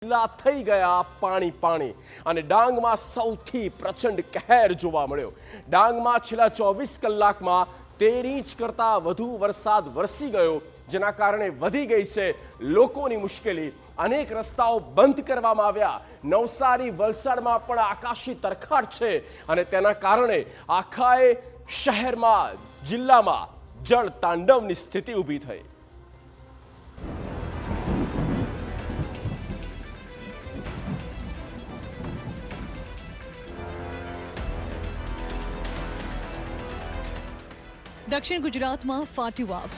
જિલ્લા થઈ ગયા પાણી પાણી અને ડાંગમાં સૌથી પ્રચંડ કહેર જોવા મળ્યો। ડાંગમાં છેલ્લા 24 કલાકમાં 13 ઇંચ કરતાં વધુ વરસાદ વરસી ગયો, જેના કારણે વધી ગઈ છે લોકોની મુશ્કેલી। અનેક રસ્તાઓ બંધ કરવામાં આવ્યા। નવસારી વલસાડમાં પણ આકાશી તરખાટ છે અને તેના કારણે આખાએ શહેરમાં જિલ્લામાં જળ તાંડવની સ્થિતિ ઊભી થઈ। દક્ષિણ ગુજરાતમાં ફાટી વાવ।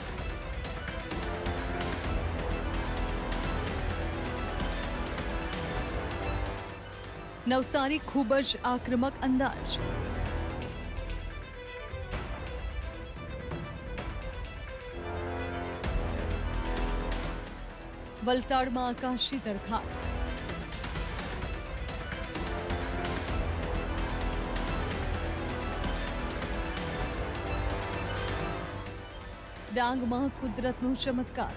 નવસારી ખૂબ જ આક્રમક અંદાજ। વલસાડમાં આકાશી તરખાટ। ડાંગમાં કુદરતનો ચમત્કાર।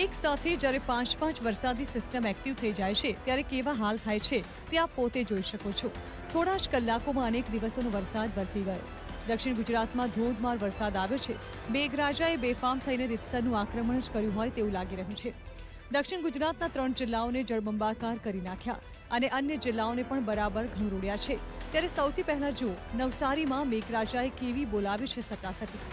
એક સાથે જ્યારે 5 વરસાદી સિસ્ટમ એક્ટિવ થઈ જાય છે ત્યારે કેવા હાલ થાય છે તે આપ પોતે જોઈ શકો છો। થોડા જ કલાકોમાં અનેક દિવસોનો વરસાદ વરસી ગયો। દક્ષિણ ગુજરાતમાં ધોધમાર વરસાદ આવ્યો છે। મેઘરાજાએ બેફામ થઈને રીતસરનું આક્રમણ જ કર્યું હોય તેવું લાગી રહ્યું છે। દક્ષિણ ગુજરાતના 3 જિલ્લાઓને જળબંબાકાર કરી નાખ્યા અને અન્ય જિલ્લાઓને પણ બરાબર ઘમરોળ્યા છે। ત્યારે સૌથી પહેલા જુઓ નવસારીમાં મેઘરાજાએ કેવી બોલાવી છે સટાસટી।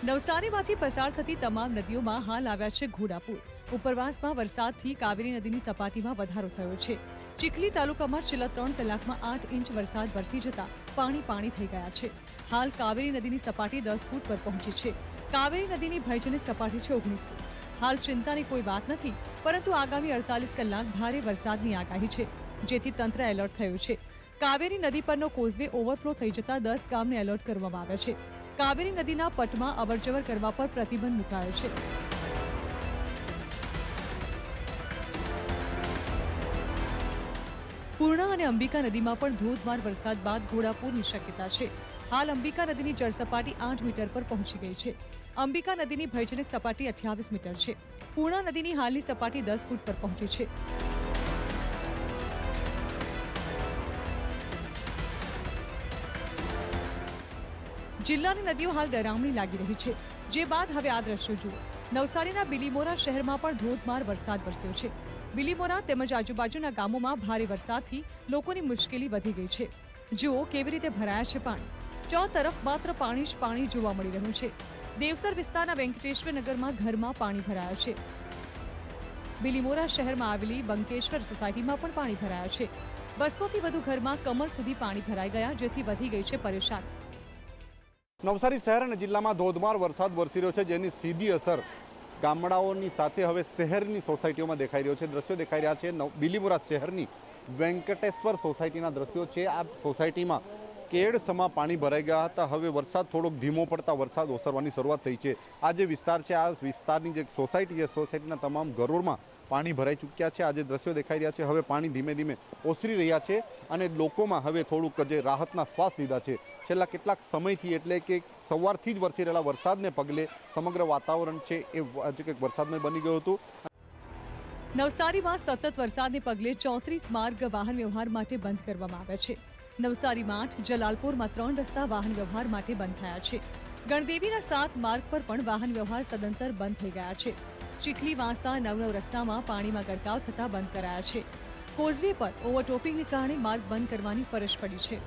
નવસારીમાંથી પસાર થતી તમામ નદીઓમાં હાલ આવ્યા છે ઘોડાપૂર। ઉપરવાસમાં વરસાદથી કાવેરી નદીની સપાટીમાં વધારો થયો છે। ચીખલી તાલુકામાં છેલ્લા 3 કલાકમાં 8 ઇંચ વરસાદ વરસી જતા પાણી થઈ ગયા છે। હાલ કાવેરી નદીની સપાટી 10 ફૂટ પર પહોંચી છે। કાવેરી નદીની ભયજનક સપાટી છે 19 ફૂટ। હાલ ચિંતાની કોઈ વાત નથી, પરંતુ આગામી 48 કલાક ભારે વરસાદની આગાહી છે, જેથી તંત્ર એલર્ટ થયું છે। કાવેરી નદી પરનો કોઝવે ઓવરફ્લો થઈ જતા 10 ગામને એલર્ટ કરવામાં આવ્યા છે। કાવેરી નદીના પટમાં અવરજવર કરવા પર પ્રતિબંધ મુકાયો છે। પૂર્ણા અને અંબિકા નદીમાં પણ ધોધમાર વરસાદ બાદ ઘોડાપૂરની શક્યતા છે। હાલ અંબિકા નદીની જળસપાટી 8 મીટર પર પહોંચી ગઈ છે। અંબિકા નદીની ભયજનક સપાટી 28 મીટર છે। પૂર્ણા નદીની હાલની સપાટી 10 ફૂટ પર પહોંચી છે। જિલ્લાની નદીઓ હાલ ડરામણી લાગી રહી છે, જે બાદ હવે આ દ્રશ્યો જુઓ। નવસારીના બિલીમોરા શહેરમાં પણ ધોધમાર વરસાદ વરસ્યો છે। બિલીમોરા તેમજ આજુબાજુના ગામોમાં ભારે વરસાદથી લોકોની મુશ્કેલી વધી ગઈ છે। જુઓ કેવી રીતે ભરાયા છે પાણી। ચોતરફ માત્ર પાણી જ પાણી જોવા મળી રહ્યું છે। દેવસર વિસ્તારના વેંકટેશ્વર નગરમાં ઘરમાં પાણી ભરાયા છે। બિલીમોરા શહેરમાં આવેલી બંકેશ્વર સોસાયટીમાં પણ પાણી ભરાયા છે। 200 થી વધુ ઘરમાં કમર સુધી પાણી ભરાઈ ગયા, જેથી વધી ગઈ છે પરેશાની। નવસારી શહેર અને જિલ્લામાં ધોધમાર વરસાદ વરસી રહ્યો છે, જેની સીધી અસર ગામડાઓની સાથે હવે શહેરની સોસાયટીઓમાં દેખાઈ રહ્યો છે। દ્રશ્યો દેખાઈ રહ્યા છે બિલીમોરા શહેરની વેંકટેશ્વર સોસાયટીના દ્રશ્યો છે। આ સોસાયટીમાં કેડસમાં પાણી ભરાઈ ગયા હતા। હવે વરસાદ થોડોક ધીમો પડતા વરસાદ ઓસરવાની શરૂઆત થઈ છે। આ જે વિસ્તાર છે, આ વિસ્તારની જે સોસાયટી છે, સોસાયટીના તમામ ઘરોમાં પાણી ભરાઈ ચૂક્યા છે। આજે દ્રશ્યો દેખાઈ રહ્યા છે, હવે પાણી ધીમે ધીમે ઓસરી રહ્યા છે અને લોકોમાં હવે થોડુંક જે રાહતના શ્વાસ લીધા છે। છેલ્લા કેટલાક સમયથી, એટલે કે સવારથી જ વરસી રહેલા વરસાદને પગલે સમગ્ર વાતાવરણ છે એ વરસાદમય બની ગયું હતું। નવસારીમાં સતત વરસાદને પગલે 34 માર્ગ વાહન વ્યવહાર માટે બંધ કરવામાં આવ્યા છે। નવસારીમાં 8, જલાલપુરમાં 3 રસ્તા વાહન વ્યવહાર માટે બંધ થયા છે। ગણદેવીના 7 માર્ગ પર પણ વાહન વ્યવહાર સદંતર બંધ થઈ ગયા છે। ચીખલી વાંસદા 9 રસ્તામાં પાણીમાં ગરકાવ થતા બંધ કરાયા છે। કોઝવે પર ઓવરટોપિંગને કારણે માર્ગ બંધ કરવાની ફરજ પડી છે।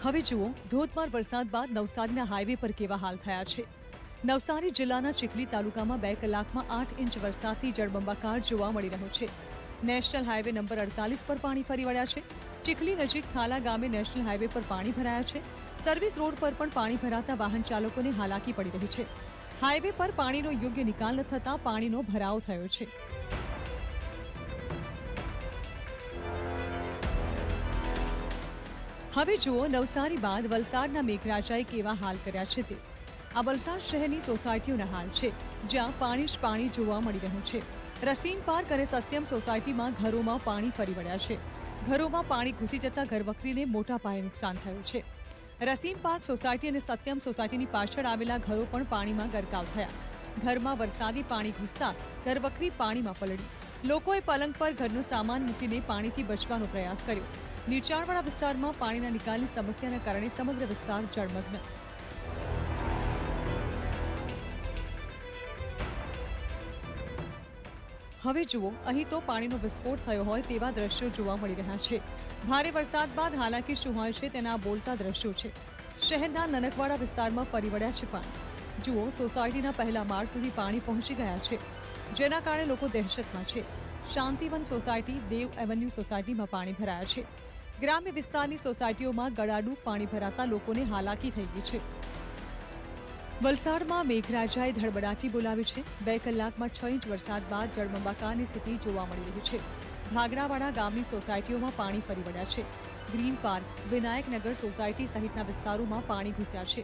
હવે જુઓ ધોધમાર વરસાદ બાદ નવસારીના હાઈવે પર કેવા હાલ થયા છે। નવસારી જિલ્લાના ચીખલી તાલુકામાં 2 કલાકમાં 8 ઇંચ વરસાદથી જળબંબાકાર જોવા મળી રહ્યો છે। નેશનલ હાઈવે નંબર 48 પર પાણી ફરી વળ્યા છે। ચીખલી નજીક થાલા ગામે નેશનલ હાઈવે પર પાણી ભરાયા છે। સર્વિસ રોડ પર પણ પાણી ભરાતા વાહન ચાલકોને હાલાકી પડી રહી છે। હાઈવે પર પાણીનો યોગ્ય નિકાલ ન થતા પાણીનો ભરાવો થયો છે। હવે જુઓ નવસારી બાદ વલસાડના મેઘરાજાએ કેવા હાલ કર્યા છે તે। આ વલસાડ શહેરની સોસાયટીઓના હાલ છે, જ્યાં પાણી જ પાણી જોવા મળી રહ્યું છે। રસીન પાર્ક અને સત્યમ સોસાયટીમાં ઘરોમાં પાણી ફરી વળ્યા છે। ઘરોમાં પાણી ઘૂસી જતા ઘરવખરીને મોટા પાયે નુકસાન થયું છે. રસીમ પાર્ક સોસાયટી અને સત્યમ સોસાયટીની પાછળ આવેલા ઘરો પણ પાણીમાં ગરકાવ થયા. ઘરમાં વરસાદી પાણી ઘૂસતા ઘરવખરી પાણીમાં પલળી. લોકોએ પલંગ પર ઘરનો સામાન મૂકીને પાણીથી બચવાનો પ્રયાસ કર્યો. નીચાણવાળા વિસ્તારમાં પાણીના નિકાલની સમસ્યાના કારણે સમગ્ર વિસ્તાર જળમગ્ન. હવે જુઓ, અહીં તો પાણીનો વિસ્ફોટ થયો હોય તેવા દ્રશ્યો જોવા મળી રહ્યા છે. ભારે વરસાદ બાદ હાલાકી શું હોય છે તેના બોલતા દ્રશ્યો છે. શહેરના નનકવાડા વિસ્તારમાં ફરી વળ્યા છે પાણી. જુઓ, સોસાયટીના પહેલા માળ સુધી પાણી પહોંચી ગયા છે, જેના કારણે લોકો દહેશતમાં છે. શાંતિવન સોસાયટી, દેવ એવન્યુ સોસાયટીમાં પાણી ભરાયા છે. ગ્રામ્ય વિસ્તારની સોસાયટીઓમાં ગળાડૂબ પાણી ભરાતા લોકોને હાલાકી થઈ ગઈ છે. વલસાડમાં મેઘરાજાએ ધડબડાટી બોલાવી છે. 2 કલાકમાં 6 ઇંચ વરસાદ બાદ જળબંબાકારની સ્થિતિ જોવા મળી રહી છે. ભાગડાવાડા ગામની સોસાયટીઓમાં પાણી ફરી વળ્યા છે. ગ્રીન પાર્ક, વિનાયકનગર સોસાયટી સહિતના વિસ્તારોમાં પાણી ઘૂસ્યા છે.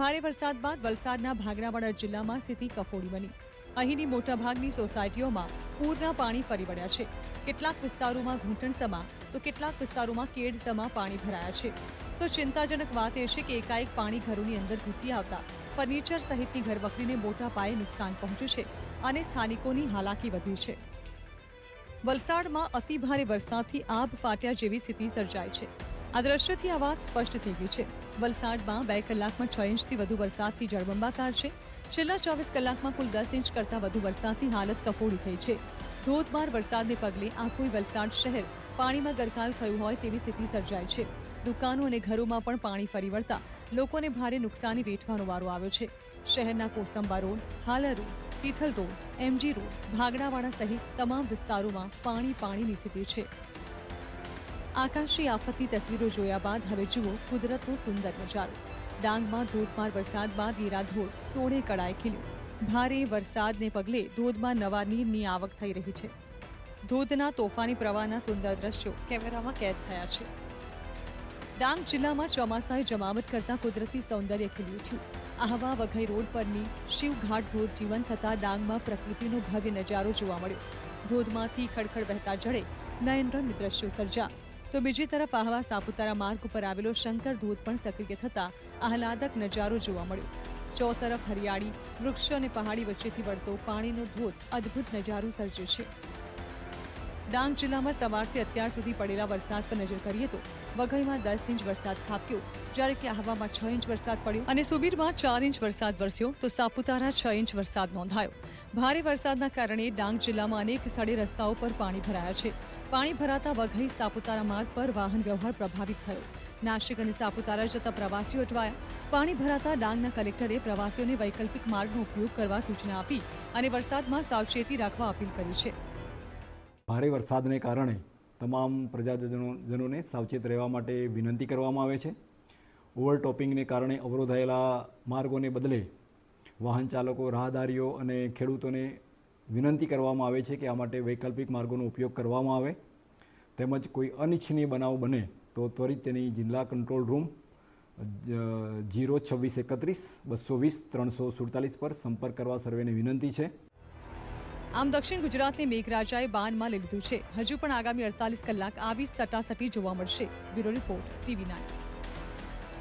ભારે વરસાદ બાદ વલસાડના ભાગડાવાડા જિલ્લામાં સ્થિતિ કફોડી બની. અહીંની મોટાભાગની સોસાયટીઓમાં પૂરના પાણી ફરી વળ્યા છે. કેટલાક વિસ્તારોમાં ઘૂંટણસમા તો કેટલાક વિસ્તારોમાં કેડસમા પાણી ભરાયા છે. તો ચિંતાજનક વાત એ છે કે એકાએક પાણી ઘરોની અંદર ઘૂસી આવતા ફર્નિચર સહિતની ઘરવખરીને મોટા પાયે નુકસાન પહોંચ્યું છે અને સ્થાનિકોની હાલાકી વધી છે. વલસાડમાં અતિભારે વરસાદથી આબ ફાટ્યા જેવી સ્થિતિ સર્જાઈ છે. આ દ્રશ્યોથી આ વાત સ્પષ્ટ થઈ ગઈ છે. વલસાડમાં 2 કલાકમાં 6 ઇંચથી વધુ વરસાદથી જળબંબાકાર છે. છેલ્લા 24 કલાકમાં કુલ 10 ઇંચ કરતાં વધુ વરસાદથી હાલત કફોડી થઈ છે. ધોધમાર વરસાદને પગલે આખું વલસાડ શહેર પાણીમાં ગરકાવ થયું હોય તેવી સ્થિતિ સર્જાઈ છે. દુકાનો અને ઘરોમાં પણ પાણી ફરી વળતા લોકોને ભારે નુકસાની વેઠવાનો વારો આવ્યો છે. શહેરના Kosamba road, Halar road, Tithal road, MG road, Bhagdawada સહિત તમામ વિસ્તારોમાં પાણીની સ્થિતિ છે. આકાશી આફતની તસવીરો જોયા બાદ હવે જુઓ કુદરતનો સુંદર નજારો. ડાંગમાં ધોધમાર વરસાદ બાદ ગીરાધોધ સોળે કળાએ ખીલ્યું. ભારે વરસાદને પગલે ધોધમાં નવા નીરની આવક થઈ રહી છે. ધોધના તોફાની પ્રવાહના સુંદર દ્રશ્યો કેમેરામાં કેદ થયા છે. ડાંગ જિલ્લામાં ચોમાસાએ જમાવટ કરતા કુદરતી સૌંદર્ય ખીલી ઉઠ્યું. આહવા વઘઈ રોડ પરની શિવઘાટ ધોધ જીવંત થતા ડાંગમાં પ્રકૃતિનો ભવ્ય નજારો જોવા મળ્યો. ધોધમાંથી ખડખડ વહેતા જળે નયનરમ્ય દ્રશ્યો સર્જા. તો બીજી તરફ આહવા સાપુતારા માર્ગ ઉપર આવેલો શંકર ધોધ પણ સક્રિય થતા આહલાદક નજારો જોવા મળ્યો. ચોતરફ હરિયાળી, વૃક્ષો અને પહાડી વચ્ચેથી વળતો પાણીનો ધોધ અદ્ભુત નજારો સર્જે છે. ડાંગ જિલ્લામાં સવારથી અત્યાર સુધી પડેલા વરસાદ પર નજર કરીએ તો વઘઈમાં 10 ઇંચ વરસાદ ખાબક્યો, જ્યારે કે આહવામાં 6 ઇંચ વરસાદ પડ્યો અને સુબીરમાં 4 ઇંચ વરસાદ વરસ્યો તો સાપુતારા 6 ઇંચ વરસાદ નોંધાયો. ભારે વરસાદના કારણે ડાંગ જિલ્લામાં અનેક સ્થળે રસ્તાઓ પર પાણી ભરાયા છે. પાણી ભરાતા વઘઈ સાપુતારા માર્ગ પર વાહન વ્યવહાર પ્રભાવિત થયો. નાસિક અને સાપુતારા જતા પ્રવાસીઓ અટવાયા. પાણી ભરાતા ડાંગના કલેક્ટરે પ્રવાસીઓને વૈકલ્પિક માર્ગનો ઉપયોગ કરવા સૂચના આપી અને વરસાદમાં સાવચેતી રાખવા અપીલ કરી છે. ભારે વરસાદને કારણે તમામ પ્રજાજનોને સાવચેત રહેવા માટે વિનંતી કરવામાં આવે છે. ઓવરટોપિંગને કારણે અવરોધાયેલા માર્ગોને બદલે વાહન ચાલકો, રાહદારીઓ અને ખેડૂતોને વિનંતી કરવામાં આવે છે કે આ માટે વૈકલ્પિક માર્ગોનો ઉપયોગ કરવામાં આવે. તેમજ કોઈ અનિચ્છનીય બનાવ બને તો ત્વરિત તેની જિલ્લા કંટ્રોલ રૂમ 02631 પર સંપર્ક કરવા સર્વેને વિનંતી છે. આમ દક્ષિણ ગુજરાતને મેઘરાજાએ બાનમાં લઈ લીધું છે. હજુ પણ આગામી 48 કલાક આવી સટાસટી જોવા મળશે. Bureau report, TV9.